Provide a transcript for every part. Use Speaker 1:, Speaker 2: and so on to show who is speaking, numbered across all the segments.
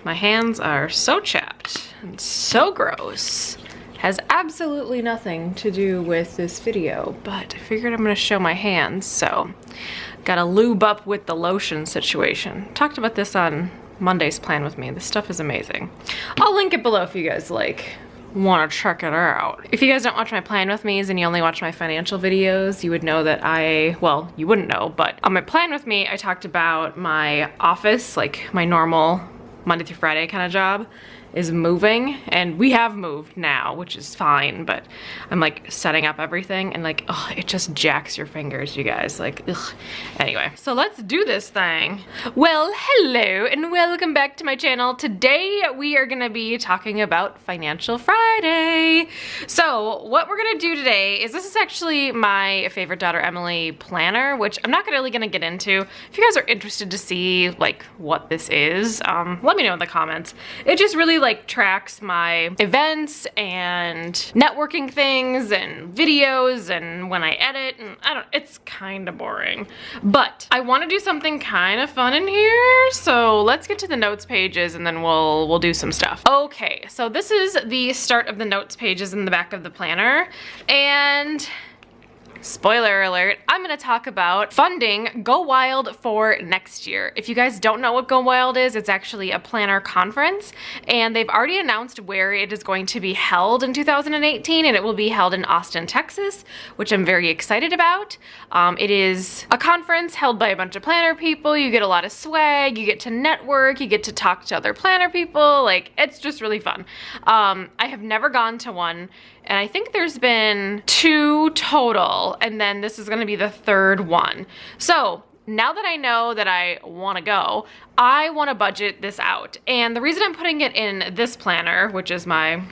Speaker 1: My hands are so chapped and so gross. Has absolutely nothing to do with this video, but I figured I'm gonna show my hands, so gotta lube up with the lotion situation. Talked about this on Monday's plan with me. This stuff is amazing. I'll link it below if you guys want to check it out. If you guys don't watch my plan with me's and you only watch my financial videos, you would know that well, you wouldn't know, but on my plan with me, I talked about my office, like my normal Monday through Friday kind of job is moving, and we have moved now, which is fine, but I'm like setting up everything and like, oh, it just jacks your fingers, you guys, like, ugh. Anyway, so let's do this thing. Well, hello and welcome back to my channel. Today we are gonna be talking about Financial Friday. So what we're gonna do today is, this is actually my favorite daughter Emily planner, which I'm not really gonna get into. If you guys are interested to see like what this is, let me know in the comments. It just really like tracks my events and networking things and videos and when I edit, and it's kind of boring, but I want to do something kind of fun in here. So let's get to the notes pages and then we'll do some stuff. Okay, so this is the start of the notes pages in the back of the planner, and spoiler alert, I'm gonna talk about funding Go Wild for next year. If you guys don't know what Go Wild is, it's actually a planner conference, and they've already announced where it is going to be held in 2018, and it will be held in Austin, Texas, which I'm very excited about. It is a conference held by a bunch of planner people. You get a lot of swag, you get to network, you get to talk to other planner people. Like, it's just really fun. I have never gone to one, and I think there's been 2 total, and then this is gonna be the 3rd one. So now that I know that I wanna go, I wanna budget this out. And the reason I'm putting it in this planner, which is my,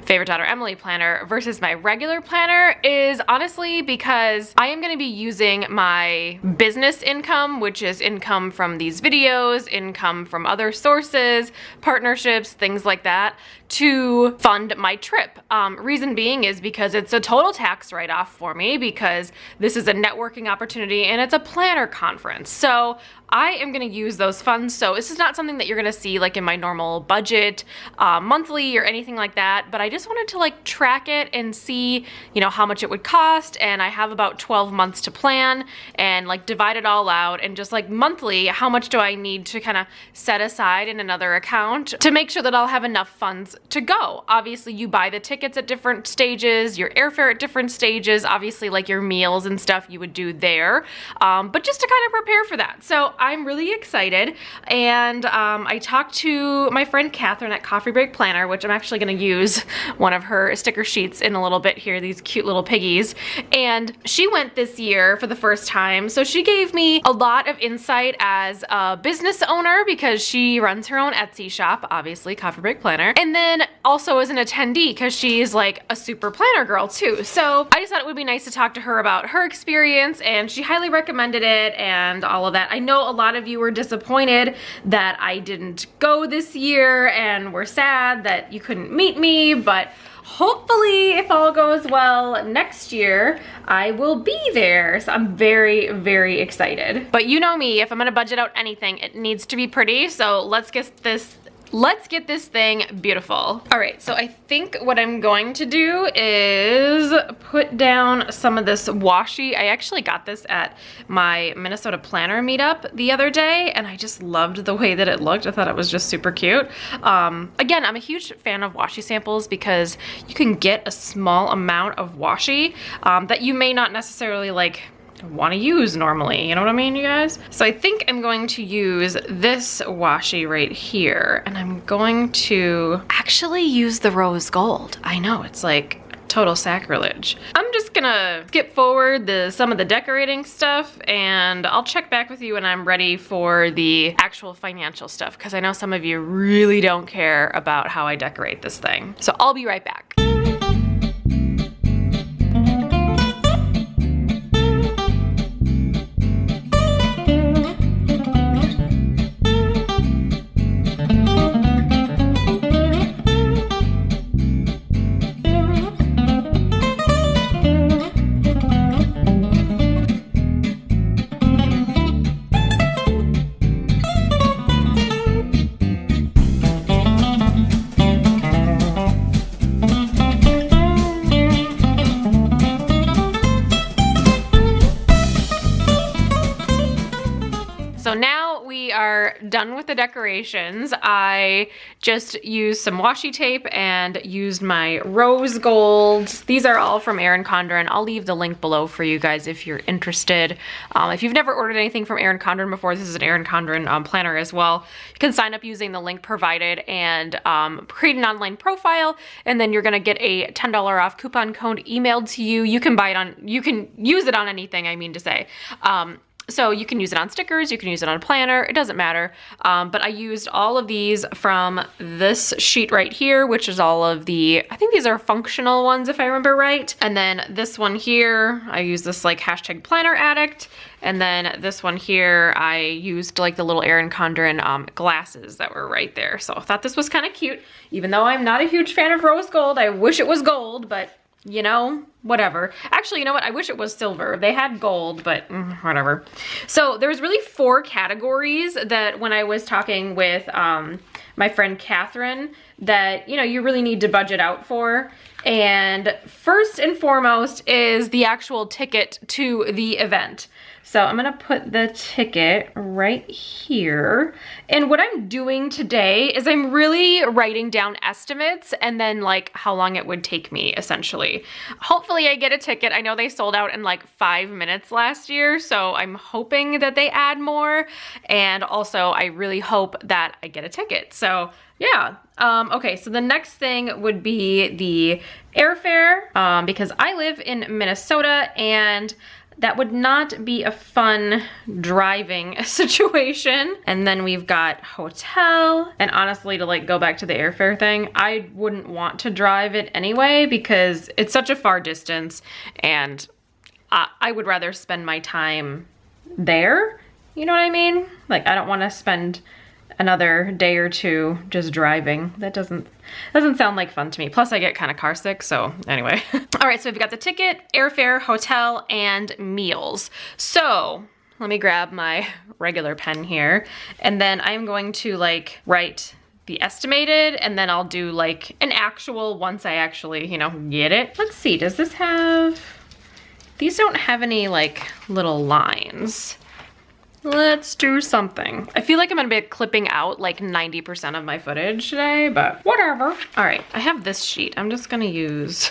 Speaker 1: favorite daughter Emily planner versus my regular planner, is honestly because I am going to be using my business income, which is income from these videos, income from other sources, partnerships, things like that, to fund my trip. Reason being is because it's a total tax write-off for me, because this is a networking opportunity and it's a planner conference. So I am gonna use those funds. So this is not something that you're gonna see like in my normal budget monthly or anything like that, but I just wanted to like track it and see, how much it would cost. And I have about 12 months to plan and like divide it all out, and just like monthly, how much do I need to kind of set aside in another account to make sure that I'll have enough funds to go. Obviously you buy the tickets at different stages, your airfare at different stages, obviously like your meals and stuff you would do there, but just to kind of prepare for that. So I'm really excited, and I talked to my friend Catherine at Coffee Break Planner, which I'm actually going to use one of her sticker sheets in a little bit here, these cute little piggies, and she went this year for the first time, so she gave me a lot of insight as a business owner, because she runs her own Etsy shop, obviously Coffee Break Planner, and then also as an attendee, because she's like a super planner girl too. So I just thought it would be nice to talk to her about her experience, and she highly recommended it and all of that. I know a lot of you were disappointed that I didn't go this year and were sad that you couldn't meet me, but hopefully if all goes well next year, I will be there. So I'm very, very excited. But you know me, if I'm gonna budget out anything, it needs to be pretty. So let's get this thing beautiful. All right, so I think what I'm going to do is put down some of this washi. I actually got this at my Minnesota planner meetup the other day, and I just loved the way that it looked. I thought it was just super cute. Again, I'm a huge fan of washi samples because you can get a small amount of washi that you may not necessarily like want to use normally, you know what I mean, you guys? So I think I'm going to use this washi right here, and I'm going to actually use the rose gold. I know, it's like total sacrilege. I'm just gonna skip forward some of the decorating stuff, and I'll check back with you when I'm ready for the actual financial stuff, because I know some of you really don't care about how I decorate this thing. So I'll be right back. done with the decorations, I just used some washi tape and used my rose gold. These are all from Erin Condren. I'll leave the link below for you guys if you're interested. If you've never ordered anything from Erin Condren before, this is an Erin Condren planner as well. You can sign up using the link provided and create an online profile, and then you're gonna get a $10 off coupon code emailed to you. You can buy it on, you can use it on anything, I mean to say. So you can use it on stickers, you can use it on a planner, it doesn't matter. But I used all of these from this sheet right here, which is all of the, I think these are functional ones if I remember right. And then this one here, I use this like hashtag planner addict. And then this one here, I used like the little Erin Condren glasses that were right there. So I thought this was kind of cute. Even though I'm not a huge fan of rose gold, I wish it was gold, but you know, whatever. Actually, you know what? I wish it was silver. They had gold, but whatever. So there's really 4 categories that when I was talking with my friend Catherine that, you know, you really need to budget out for. And first and foremost is the actual ticket to the event. So I'm gonna put the ticket right here. And what I'm doing today is I'm really writing down estimates and then like how long it would take me essentially. Hopefully I get a ticket. I know they sold out in like 5 minutes last year, so I'm hoping that they add more. And also I really hope that I get a ticket. So yeah, okay, so the next thing would be the airfare because I live in Minnesota and that would not be a fun driving situation. And then we've got hotel. And honestly, to like go back to the airfare thing, I wouldn't want to drive it anyway because it's such a far distance and I would rather spend my time there. You know what I mean? Like I don't want to spend another day or two just driving. That doesn't sound like fun to me. Plus I get kind of car sick, so anyway. All right, so we've got the ticket, airfare, hotel, and meals. So let me grab my regular pen here, and then I'm going to like write the estimated, and then I'll do like an actual once I actually, you know, get it. Let's see, does this have, these don't have any like little lines. Let's do something. I feel like I'm gonna be clipping out like 90% of my footage today, but whatever. All right, I have this sheet. I'm gonna use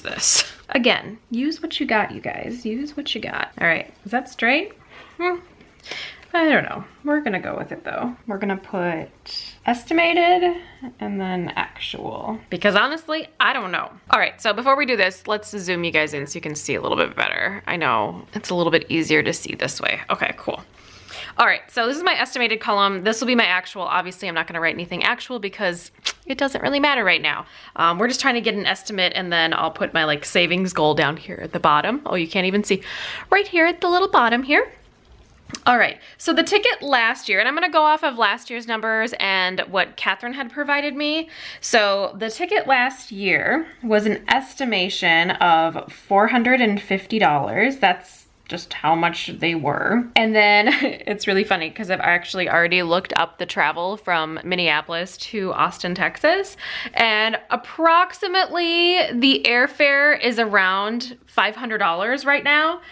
Speaker 1: this. Again, use what you got, you guys. Use what you got. All right, is that straight? I don't know. We're gonna go with it though. We're gonna put estimated and then actual because honestly, I don't know. All right, so before we do this, let's zoom you guys in so you can see a little bit better. I know it's a little bit easier to see this way. Okay, cool. All right, so this is my estimated column. This will be my actual. Obviously, I'm not gonna write anything actual because it doesn't really matter right now. We're just trying to get an estimate and then I'll put my like savings goal down here at the bottom. Oh, you can't even see. Right here at the little bottom here. All right, so the ticket last year, and I'm gonna go off of last year's numbers and what Catherine had provided me. So the ticket last year was an estimation of $450. That's just how much they were. And then it's really funny because I've actually already looked up the travel from Minneapolis to Austin, Texas, and approximately the airfare is around $500 right now.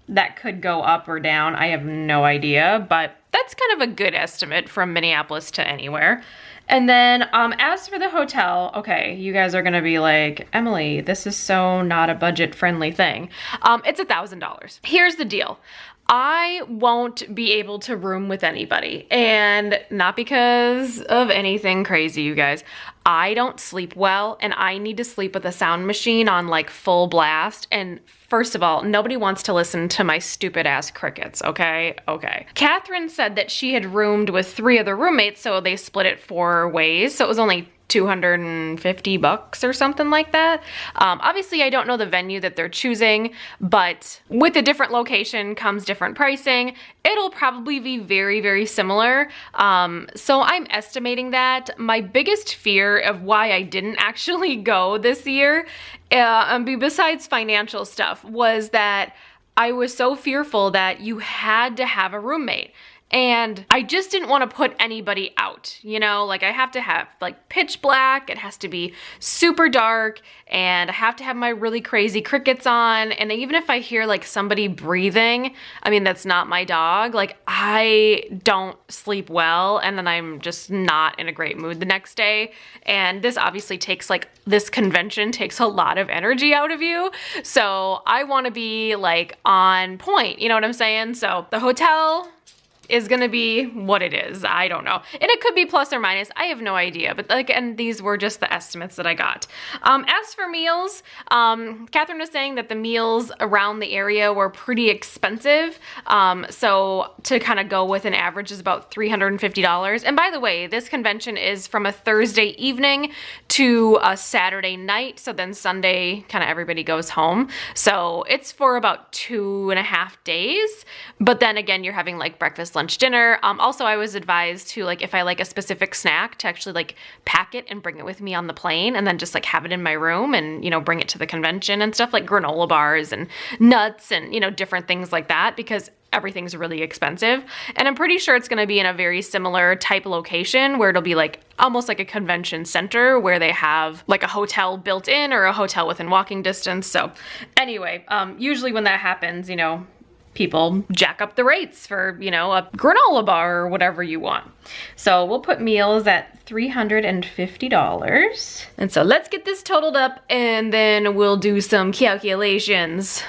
Speaker 1: That could go up or down. I have no idea, but that's kind of a good estimate from Minneapolis to anywhere. And then as for the hotel, okay, you guys are gonna be like, Emily, this is so not a budget-friendly thing. It's $1,000. Here's the deal. I won't be able to room with anybody, and not because of anything crazy, you guys. I don't sleep well, and I need to sleep with a sound machine on like full blast. And first of all, nobody wants to listen to my stupid ass crickets, okay? Okay. Catherine said that she had roomed with 3 other roommates, so they split it 4 ways. So it was only $250 or something like that. Obviously, I don't know the venue that they're choosing, but with a different location comes different pricing. It'll probably be very, very similar. So I'm estimating that. My biggest fear of why I didn't actually go this year, besides financial stuff, was that I was so fearful that you had to have a roommate. And I just didn't want to put anybody out, you know, like I have to have like pitch black, it has to be super dark, and I have to have my really crazy crickets on. And even if I hear like somebody breathing, I mean, that's not my dog, like I don't sleep well, and then I'm just not in a great mood the next day. And this obviously takes like, this convention takes a lot of energy out of you. So I want to be like on point, you know what I'm saying? So the hotel is gonna be what it is. I don't know. And it could be plus or minus. I have no idea. But like, and these were just the estimates that I got. As for meals, Catherine was saying that the meals around the area were pretty expensive. So to kind of go with an average is about $350. And by the way, this convention is from a Thursday evening to a Saturday night. So then Sunday, kind of everybody goes home. So it's for about 2.5 days. But then again, you're having like breakfast, lunch, dinner. Also, I was advised to, like, if I like a specific snack, to actually like pack it and bring it with me on the plane, and then just like have it in my room and, you know, bring it to the convention and stuff, like granola bars and nuts and, you know, different things like that, because everything's really expensive. And I'm pretty sure it's going to be in a very similar type location where it'll be like almost like a convention center where they have like a hotel built in or a hotel within walking distance. So anyway, usually when that happens, you know, people jack up the rates for, you know, a granola bar or whatever you want. So we'll put meals at $350. And so let's get this totaled up and then we'll do some calculations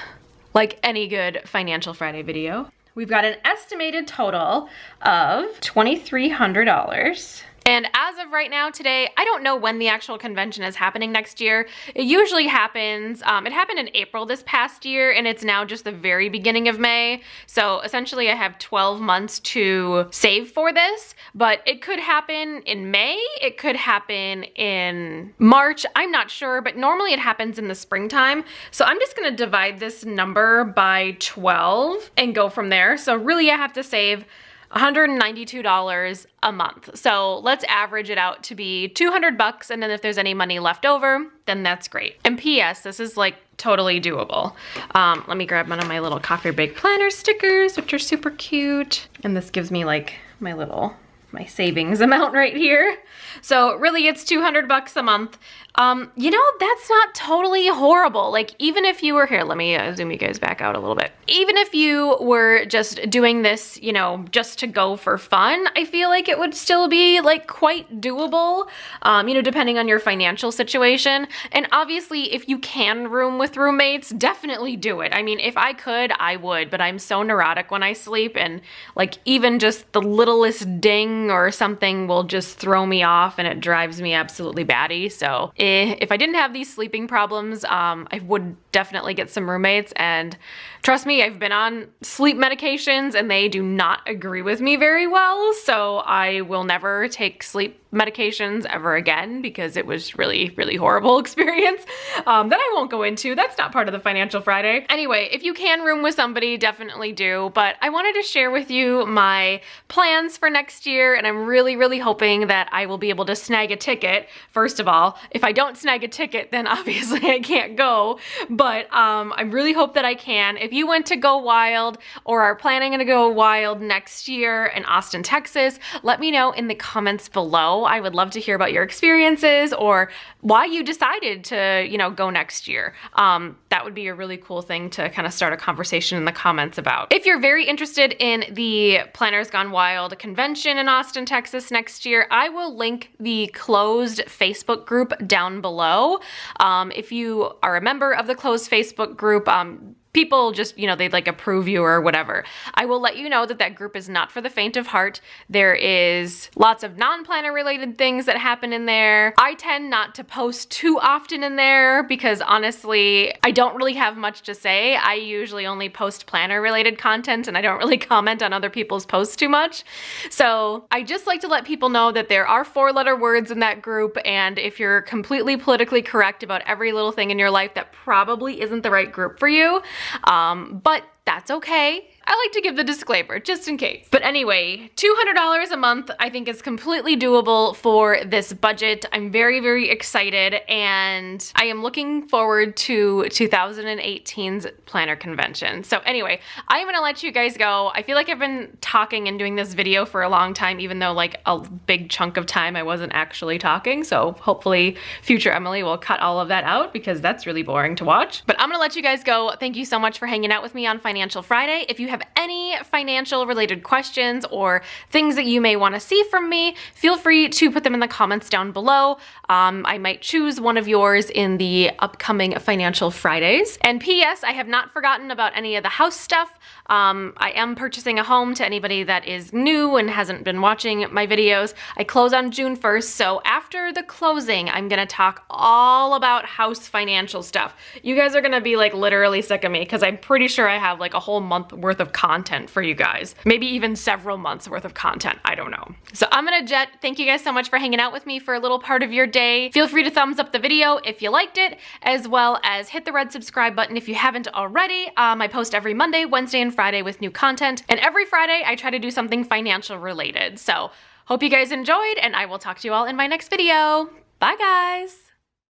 Speaker 1: like any good Financial Friday video. We've got an estimated total of $2,300. And as of right now today, I don't know when the actual convention is happening next year. It usually happens, it happened in April this past year, and it's now just the very beginning of May. So essentially I have 12 months to save for this, but it could happen in May, it could happen in March, I'm not sure, but normally it happens in the springtime. So I'm just gonna divide this number by 12 and go from there. So really I have to save $192 a month. So let's average it out to be $200, and then if there's any money left over, then that's great. And P.S., this is like totally doable. Let me grab one of my little Coffee Break Planner stickers, which are super cute. And this gives me like my savings amount right here. So really it's $200 a month. You know, that's not totally horrible. Like even if you were here, let me zoom you guys back out a little bit. Even if you were just doing this, you know, just to go for fun, I feel like it would still be like quite doable, you know, depending on your financial situation. And obviously if you can room with roommates, definitely do it. I mean, if I could, I would, but I'm so neurotic when I sleep, and like even just the littlest ding or something will just throw me off and it drives me absolutely batty. So if I didn't have these sleeping problems, I would definitely get some roommates. And trust me, I've been on sleep medications and they do not agree with me very well. So I will never take sleep medications ever again, because it was really, really horrible experience that I won't go into. That's not part of the Financial Friday. Anyway, if you can room with somebody, definitely do. But I wanted to share with you my plans for next year, and I'm really, really hoping that I will be able to snag a ticket. First of all, if I don't snag a ticket, then obviously I can't go. But I really hope that I can. If you went to Go Wild or are planning to go wild next year in Austin, Texas, let me know in the comments below. I would love to hear about your experiences or why you decided to, you know, go next year. That would be a really cool thing to kind of start a conversation in the comments about. If you're very interested in the Planners Gone Wild convention in Austin, Texas next year, I will link the closed Facebook group down below. If you are a member of the closed Facebook group, people just, you know, they'd like approve you or whatever. I will let you know that that group is not for the faint of heart. There is lots of non-planner related things that happen in there. I tend not to post too often in there because honestly, I don't really have much to say. I usually only post planner related content and I don't really comment on other people's posts too much. So I just like to let people know that there are 4-letter words in that group, and if you're completely politically correct about every little thing in your life, that probably isn't the right group for you. But that's okay. I like to give the disclaimer just in case. But anyway, $200 a month I think is completely doable for this budget. I'm very, very excited, and I am looking forward to 2018's planner convention. So anyway, I'm gonna let you guys go. I feel like I've been talking and doing this video for a long time, even though like a big chunk of time I wasn't actually talking. So hopefully future Emily will cut all of that out because that's really boring to watch. But I'm gonna let you guys go. Thank you so much for hanging out with me on Financial Friday. If you have any financial related questions or things that you may want to see from me, feel free to put them in the comments down below. I might choose one of yours in the upcoming Financial Fridays. And P.S. I have not forgotten about any of the house stuff. I am purchasing a home to anybody that is new and hasn't been watching my videos. I close on June 1st, so after the closing, I'm gonna talk all about house financial stuff. You guys are gonna be like literally sick of me because I'm pretty sure I have like a whole month worth of content for you guys. Maybe even several months worth of content, I don't know. So I'm gonna jet. Thank you guys so much for hanging out with me for a little part of your day. Feel free to thumbs up the video if you liked it, as well as hit the red subscribe button if you haven't already. I post every Monday, Wednesday, and Friday with new content, and every Friday I try to do something financial related. So hope you guys enjoyed, and I will talk to you all in my next video. Bye guys!